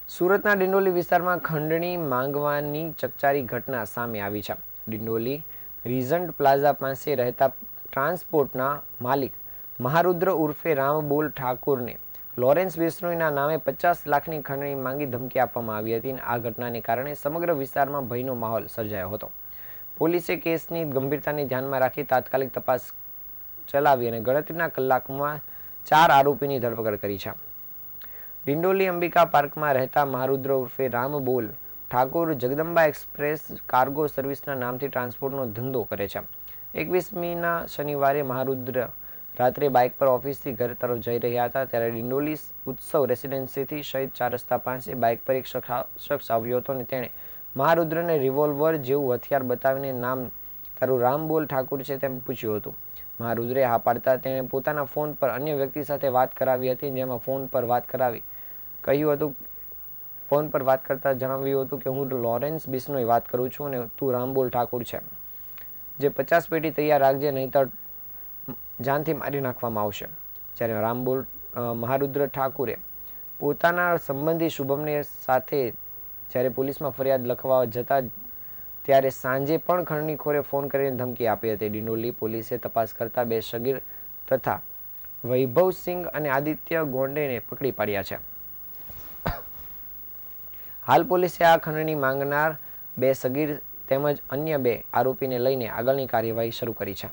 સુરતના ડિંડોલી વિસ્તારમાં ખંડણી માંગવાની ચકચારી ઘટના સામે આવી છે. ડિંડોલી રીજન્ટ પ્લાઝા પાસે રહેતા ટ્રાન્સપોર્ટના માલિક મહારુદ્ર ઉર્ફે રામબોલ ઠાકુરને લોરેન્સ બિશ્નોઈના નામે 50 લાખની ખંડણી માંગી ધમકી આપવામાં આવી હતી. આ ઘટનાને કારણે સમગ્ર વિસ્તારમાં ભયનો માહોલ સર્જાયો હતો. પોલીસે કેસની ગંભીરતાને ધ્યાનમાં રાખી તાત્કાલિક તપાસ ચલાવી અને ગણતરીના કલાકમાં 4 આરોપીની ધરપકડ કરી છે. ડિંડોલી અંબિકા પાર્કમાં રહેતા મહારુદ્ર ઉર્ફે રામબોલ ઠાકુર જગદંબા એક્સપ્રેસ કાર્ગો સર્વિસના નામથી ટ્રાન્સપોર્ટનો ધંધો કરે છે. 21મીના શનિવારે મહારુદ્ર રાત્રે બાઇક પર ઓફિસથી ઘર તરફ જઈ રહ્યા હતા ત્યારે ડિંડોલી ઉત્સવ રેસિડેન્સીથી શહીદ 4 રસ્તા પાસે બાઇક પર એક શખ્સ આવ્યો હતો અને તેણે મહારુદ્રને રિવોલ્વર જેવું હથિયાર બતાવીને નામ તારું રામબોલ ઠાકુર છે તેમ પૂછ્યું હતું. મહારુદ્રે હા પાડતા તેણે પોતાના ફોન પર અન્ય વ્યક્તિ સાથે વાત કરાવી હતી, જેમાં ફોન પર વાત કરતા જણાવ્યું હતું કે હું લોરેન્સ બિશ્નોઈ વાત કરું છું અને તું રામબોલ ઠાકુર છે, જે 50 પેટી તૈયાર રાખજે, નહીંતર જાનથી મારી નાખવામાં આવશે. જ્યારે મહારુદ્ર ઠાકુરે પોતાના સંબંધી શુભમને સાથે જ્યારે પોલીસમાં ફરિયાદ લખવા જતા ત્યારે સાંજે પણ ખંડણીખોરે ફોન કરીને ધમકી આપી હતી. ડિંડોલી પોલીસે તપાસ કરતા 2 સગીર તથા વૈભવસિંહ અને આદિત્ય ગોંડેને પકડી પાડ્યા છે. હાલ પોલીસે આ ખંડણી માંગનાર 2 સગીર તેમજ અન્ય 2 આરોપીને લઈને આગળની કાર્યવાહી શરૂ કરી છે.